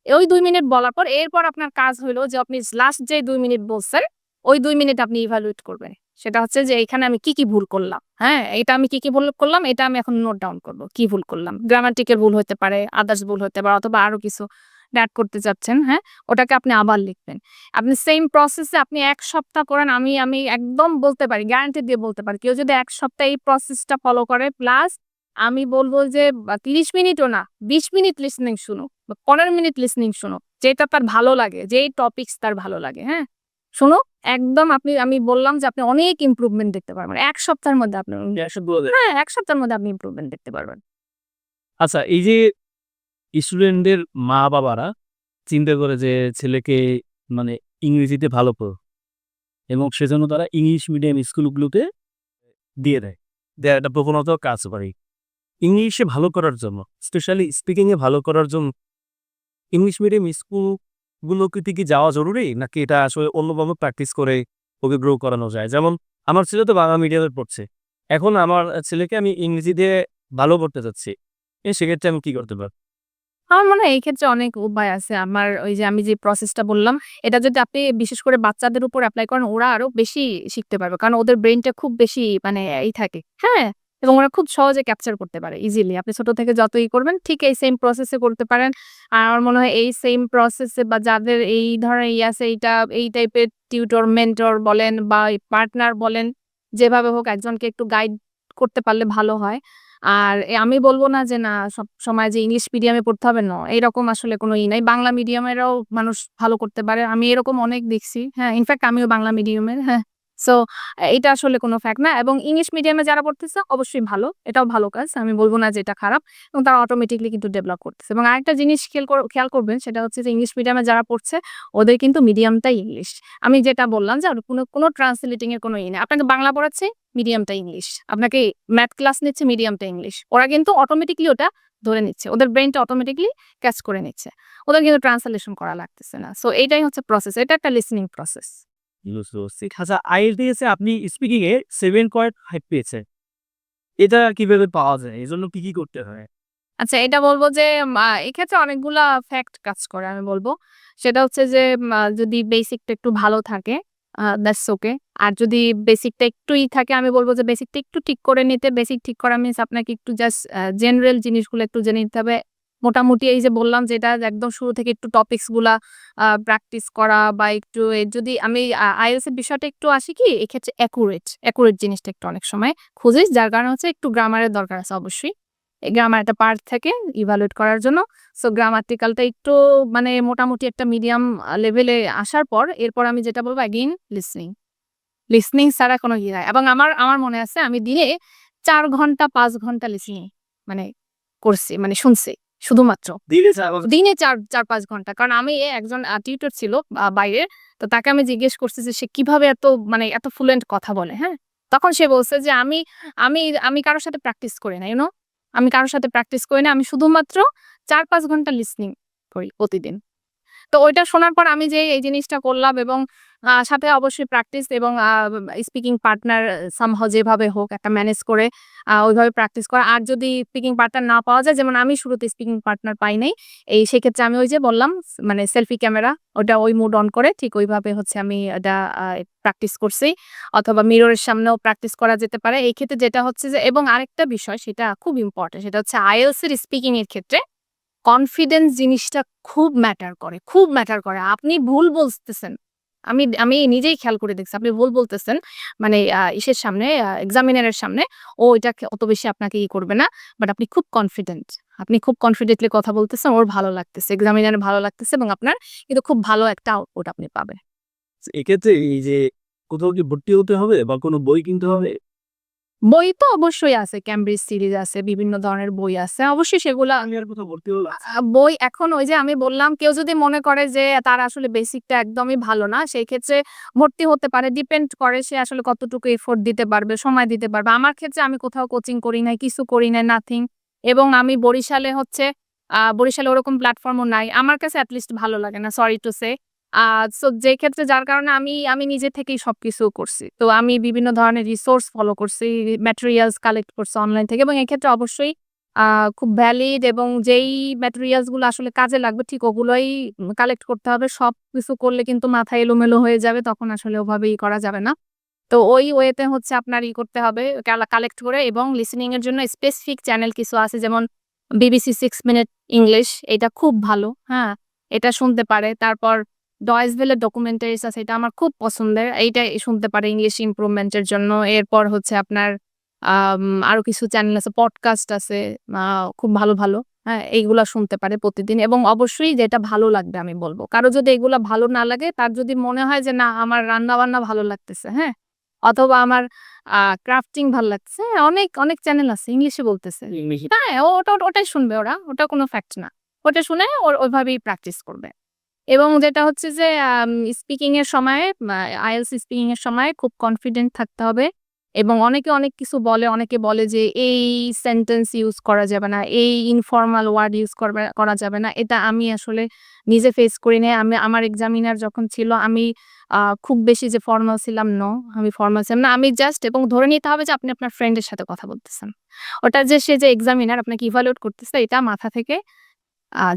ওই ২ মিনিট বলার পর এরপর আপনার কাজ হইলো যে আপনি লাস্ট যে ২ মিনিট বলছেন, ওই ২ মিনিট আপনি ইভালুয়েট করবেন। সেটা হচ্ছে যে এখানে আমি কি ভুল করলাম, হ্যাঁ? এটা আমি কি ভুল করলাম এটা আমি এখন নোট ডাউন করব। কি ভুল করলাম? গ্রামাটিক্যাল ভুল হইতে পারে, আদার্স ভুল হইতে পারে অথবা আরো কিছু এড করতে চাচ্ছেন, হ্যাঁ? ওটাকে আপনি আবার লিখবেন। আপনি সেইম প্রসেসে আপনি ১ সপ্তাহ করেন আমি একদম বলতে পারি, গ্যারান্টি দিয়ে বলতে পারি। কেউ যদি ১ সপ্তাহ এই প্রসেসটা ফলো করে প্লাস আমি বলব যে ৩০ মিনিটও না, ২০ মিনিট লিসেনিং শুনুক বা ১৫ মিনিট লিসেনিং শুনুক। যেটা তার ভালো লাগে, যেই টপিকস তার ভালো লাগে, হ্যাঁ? শুনুক একদম আমি বললাম যে আপনি অনেক ইমপ্রুভমেন্ট দেখতে পারবেন। ১ সপ্তাহের মধ্যে আপনার হ্যাঁ, ১ সপ্তাহের মধ্যে আপনি ইমপ্রুভমেন্ট দেখতে পারবেন। আচ্ছা এই যে স্টুডেন্টদের মা-বাবারা চিন্তা করে যে ছেলেকে মানে ইংরেজিতে ভালো এবং সেজন্য তারা ইংলিশ মিডিয়াম স্কুলগুলোতে দিয়ে দেয়। দেওয়ার একটা প্রবণতাও কাজ করে। ইংলিশে ভালো করার জন্য, স্পেশালি স্পিকিংয়ে ভালো করার জন্য ইংলিশ মিডিয়াম স্কুলগুলোতে কি যাওয়া জরুরি? নাকি এটা আসলে অন্যভাবে প্র্যাকটিস করে ওকে গ্রো করানো যায়? যেমন আমার ছেলে তো বাংলা মিডিয়ামে পড়ছে। এখন আমার ছেলেকে আমি ইংরেজি দিয়ে ভালো করতে চাচ্ছি। সেক্ষেত্রে আমি কি করতে পারি? আমার মনে হয় এই ক্ষেত্রে অনেক উপায় আছে। আমার ওই যে আমি যে প্রসেসটা বললাম, এটা যদি আপনি বিশেষ করে বাচ্চাদের উপর এপ্লাই করেন, ওরা আরো বেশি শিখতে পারবে। কারণ ওদের ব্রেইনটা খুব বেশি মানে থাকে, হ্যাঁ? এবং ওরা খুব সহজে ক্যাপচার করতে পারে ইজিলি। আপনি ছোট থেকে যত করবেন ঠিক এই সেম প্রসেস এ করতে পারেন। আর আমার মনে হয় এই সেম প্রসেস এ বা যাদের এই ধরনের আছে এই টাইপের টিউটর, মেন্টর বলেন বা পার্টনার বলেন, যেভাবে হোক একজনকে একটু গাইড করতে পারলে ভালো হয়। আর আমি বলব না যে না সবসময় যে ইংলিশ মিডিয়ামে পড়তে হবে এরকম আসলে কোনো নাই। বাংলা মিডিয়ামেরও মানুষ ভালো করতে পারে। আমি এরকম অনেক দেখছি। হ্যাঁ, ইনফেক্ট আমিও বাংলা মিডিয়ামের। হ্যাঁ। সো এটা আসলে কোনো ফ্যাক্ট না এবং ইংলিশ মিডিয়ামে যারা পড়তেছে অবশ্যই ভালো। এটাও ভালো কাজ। আমি বলব না যে এটা খারাপ এবং তারা অটোমেটিক্যালি কিন্তু ডেভেলপ করতেছে। এবং আরেকটা জিনিস খেয়াল করবেন সেটা হচ্ছে যে ইংলিশ মিডিয়ামে যারা পড়ছে ওদের কিন্তু মিডিয়ামটাই ইংলিশ। আমি যেটা বললাম যে কোনো ট্রান্সলেটিং এর কোনো নেই। আপনাকে বাংলা পড়াচ্ছে মিডিয়ামটা ইংলিশ। আপনাকে ম্যাথ ক্লাস নিচ্ছে মিডিয়ামটা ইংলিশ। ওরা কিন্তু অটোমেটিক্যালি ওটা ধরে নিচ্ছে। ওদের ব্রেইনটা অটোমেটিক্যালি ক্যাচ করে নিচ্ছে। ওদের কিন্তু ট্রান্সলেশন করা লাগতেছে না। সো এইটাই হচ্ছে প্রসেস। এটা একটা লিসেনিং প্রসেস। বুঝতে পারছি। আচ্ছা, IELTS এ আপনি স্পিকিং এ 7.5 পেয়েছেন। এটা কিভাবে পাওয়া যায়? এজন্য কি করতে হয়? আচ্ছা এটা বলব যে এক্ষেত্রে অনেকগুলা ফ্যাক্ট কাজ করে আমি বলব। সেটা হচ্ছে যে যদি বেসিকটা একটু ভালো থাকে দ্যাটস ওকে। আর যদি বেসিকটা একটুই থাকে আমি বলব যে বেসিকটা একটু ঠিক করে নিতে। বেসিক ঠিক করা মিনস আপনাকে একটু জাস্ট জেনারেল জিনিসগুলো একটু জেনে নিতে হবে। মোটামুটি এই যে বললাম যে এটা একদম শুরু থেকে একটু টপিকস গুলা প্র্যাকটিস করা বা একটু যদি আমি IELTS এর বিষয়টা একটু আসি কি এক্ষেত্রে অ্যাকুরেট জিনিসটা একটু অনেক সময় খুঁজি। যার কারণে হচ্ছে একটু গ্রামারের দরকার আছে অবশ্যই। গ্রামার একটা পার্ট থাকে ইভালুয়েট করার জন্য। সো গ্রামাটিক্যালটা একটু মানে মোটামুটি একটা মিডিয়াম লেভেলে আসার পর এরপর আমি যেটা বলব এগেইন লিসনিং। লিসনিং ছাড়া কোনো নাই। এবং আমার মনে আছে আমি দিনে ৪ ঘন্টা ৫ ঘন্টা লিসনিং মানে করছি মানে শুনছি শুধুমাত্র। দিনে ৪ বছর দিনে ৪-৫ ঘন্টা। কারণ আমি একজন টিউটর ছিল বাইরের। তো তাকে আমি জিজ্ঞেস করছি যে সে কিভাবে এত ফ্লুয়েন্ট কথা বলে, হ্যাঁ? তখন সে বলছে যে আমি আমি কারো সাথে প্র্যাকটিস করি না, আমি কারো সাথে প্র্যাকটিস করি না। আমি শুধুমাত্র ৪-৫ ঘন্টা লিসনিং করি প্রতিদিন। তো ওইটা শোনার পর আমি যে এই জিনিসটা করলাম এবং সাথে অবশ্যই প্র্যাকটিস এবং স্পিকিং পার্টনার সামহাউ যেভাবে হোক একটা ম্যানেজ করে ওইভাবে প্র্যাকটিস করা। আর যদি স্পিকিং পার্টনার না পাওয়া যায় যেমন আমি শুরুতে স্পিকিং পার্টনার পাই নাই। সেক্ষেত্রে আমি ওই যে বললাম মানে সেলফি ক্যামেরা ওটা ওই মুড অন করে ঠিক ওইভাবে হচ্ছে আমি এটা প্র্যাকটিস করছি। অথবা মিররের সামনেও প্র্যাকটিস করা যেতে পারে। এই ক্ষেত্রে যেটা হচ্ছে যে এবং আরেকটা বিষয় সেটা খুব ইম্পোর্টেন্ট সেটা হচ্ছে IELTS এর স্পিকিং এর ক্ষেত্রে কনফিডেন্স জিনিসটা খুব ম্যাটার করে, খুব ম্যাটার করে। আপনি ভুল বলতেছেন। আমি নিজেই খেয়াল করে দেখছি। আপনি ভুল বলতেছেন। মানে ইসের সামনে এক্সামিনারের সামনে ও এটাকে অত বেশি আপনাকে করবে না। বাট আপনি খুব কনফিডেন্ট। আপনি খুব কনফিডেন্টলি কথা বলতেছেন, ওর ভালো লাগতেছে। এক্সামিনারের ভালো লাগতেছে এবং আপনার কিন্তু খুব ভালো একটা আউটপুট আপনি পাবেন। এক্ষেত্রে এই যে কোথাও কি ভর্তি হতে হবে বা কোনো বই কিনতে হবে? বই তো অবশ্যই আছে। ক্যামব্রিজ সিরিজ আছে, বিভিন্ন ধরনের বই আছে। অবশ্যই সেগুলা আমি আর কোথাও ভর্তি হলাম? বই এখন ওই যে আমি বললাম কেউ যদি মনে করে যে তার আসলে বেসিকটা একদমই ভালো না, সেই ক্ষেত্রে ভর্তি হতে পারে। ডিপেন্ড করে সে আসলে কতটুকু এফোর্ট দিতে পারবে, সময় দিতে পারবে। আমার ক্ষেত্রে আমি কোথাও কোচিং করি নাই, কিছু করি নাই, নাথিং। এবং আমি বরিশালে হচ্ছে বরিশালে ওরকম প্ল্যাটফর্মও নাই। আমার কাছে এট লিস্ট ভালো লাগে না, সরি টু সে। সো যে ক্ষেত্রে যার কারণে আমি নিজে থেকেই সবকিছু করছি। তো আমি বিভিন্ন ধরনের রিসোর্স ফলো করছি, ম্যাটেরিয়ালস কালেক্ট করছি অনলাইন থেকে এবং এক্ষেত্রে অবশ্যই আ খুব ভ্যালিড এবং যেই ম্যাটেরিয়ালস গুলো আসলে কাজে লাগবে ঠিক ওগুলোই কালেক্ট করতে হবে। সবকিছু করলে কিন্তু মাথা এলোমেলো হয়ে যাবে। তখন আসলে ওভাবে করা যাবে না। তো ওই ওয়েতে হচ্ছে আপনার করতে হবে কালেক্ট করে এবং লিসেনিং এর জন্য স্পেসিফিক চ্যানেল কিছু আছে যেমন BBC 6 মিনিট ইংলিশ এটা খুব ভালো। হ্যাঁ? এটা শুনতে পারে। তারপর ডয়েস ভেলে ডকুমেন্টারিজ আছে এটা আমার খুব পছন্দের। এইটা শুনতে পারে ইংলিশ ইমপ্রুভমেন্ট এর জন্য। এরপর হচ্ছে আপনার আরো কিছু চ্যানেল আছে, পডকাস্ট আছে আ খুব ভালো। হ্যাঁ? এইগুলা শুনতে পারে প্রতিদিন এবং অবশ্যই যেটা ভালো লাগবে আমি বলব। কারো যদি এগুলা ভালো না লাগে তার যদি মনে হয় যে না আমার রান্না-বান্না ভালো লাগতেছে, হ্যাঁ? অথবা আমার ক্রাফটিং ভাল লাগতেছে। অনেক চ্যানেল আছে ইংলিশে বলতেছে। ইংলিশে হ্যাঁ, ওটাই শুনবে ওরা। ওটা কোনো ফ্যাক্ট না। ওটা শুনে ওইভাবেই প্র্যাকটিস করবে। এবং যেটা হচ্ছে যে স্পিকিং এর সময় IELTS স্পিকিং এর সময় খুব কনফিডেন্ট থাকতে হবে এবং অনেকে অনেক কিছু বলে, অনেকে বলে যে এই সেন্টেন্স ইউজ করা যাবে না, এই ইনফর্মাল ওয়ার্ড ইউজ করা যাবে না। এটা আমি আসলে নিজে ফেস করি নাই। আমার এক্সামিনার যখন ছিল আমি খুব বেশি যে ফর্মাল ছিলাম, নো, আমি ফর্মাল ছিলাম না। আমি জাস্ট এবং ধরে নিতে হবে যে আপনি আপনার ফ্রেন্ডের সাথে কথা বলতেছেন। ওটা যে সে যে এক্সামিনার আপনাকে ইভালুয়েট করতেছে এটা মাথা থেকে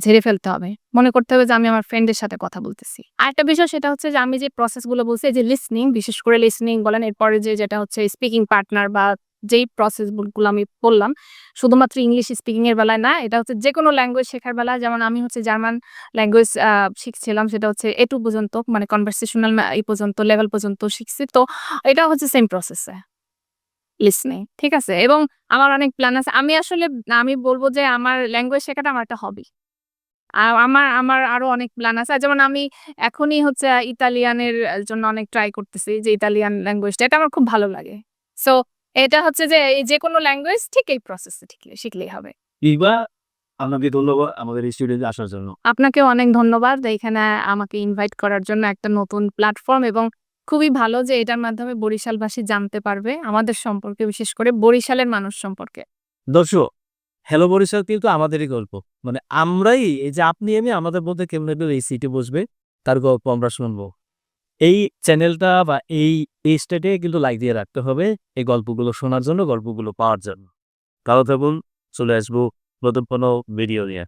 ঝেড়ে ফেলতে হবে। মনে করতে হবে যে আমি আমার ফ্রেন্ডের সাথে কথা বলতেছি। আরেকটা বিষয় সেটা হচ্ছে যে আমি যে প্রসেস গুলো বলছি এই যে লিসনিং, বিশেষ করে লিসনিং বলেন, এরপরে যেটা হচ্ছে স্পিকিং পার্টনার বা যেই প্রসেস গুলো আমি বললাম, শুধুমাত্র ইংলিশ স্পিকিং এর বেলায় না, এটা হচ্ছে যেকোনো ল্যাঙ্গুয়েজ শেখার বেলায়। যেমন আমি হচ্ছে জার্মান ল্যাঙ্গুয়েজ শিখছিলাম, সেটা হচ্ছে A2 পর্যন্ত, মানে কনভারসেশনাল পর্যন্ত লেভেল পর্যন্ত শিখছি। তো এটা হচ্ছে সেম প্রসেসে লিসনিং, ঠিক আছে? এবং আমার অনেক প্ল্যান আছে। আমি বলব যে আমার ল্যাঙ্গুয়েজ শেখাটা আমার একটা হবি। আমার আরো অনেক প্ল্যান আছে। যেমন আমি এখনই হচ্ছে ইতালিয়ানের জন্য অনেক ট্রাই করতেছি, যে ইতালিয়ান ল্যাঙ্গুয়েজটা এটা আমার খুব ভালো লাগে। সো এটা হচ্ছে যে যেকোনো ল্যাঙ্গুয়েজ ঠিক এই প্রসেসে শিখলেই হবে। কিংবা আপনাকে ধন্যবাদ আমাদের স্টুডিওতে আসার জন্য। আপনাকেও অনেক ধন্যবাদ এখানে আমাকে ইনভাইট করার জন্য, একটা নতুন প্ল্যাটফর্ম, এবং খুবই ভালো যে এটার মাধ্যমে বরিশালবাসী জানতে পারবে আমাদের সম্পর্কে, বিশেষ করে বরিশালের মানুষ সম্পর্কে। দর্শক, হ্যালো বরিশাল কিন্তু আমাদেরই গল্প। মানে আমরাই, এই যে আপনি আমি আমাদের মধ্যে কেমনে এই সিটে বসবে তার গল্প আমরা শুনবো। এই চ্যানেলটা বা এই পেজটাকে কিন্তু লাইক দিয়ে রাখতে হবে এই গল্পগুলো শোনার জন্য, গল্পগুলো পাওয়ার জন্য। ভালো থাকুন, চলে আসবো নতুন কোনো ভিডিও নিয়ে।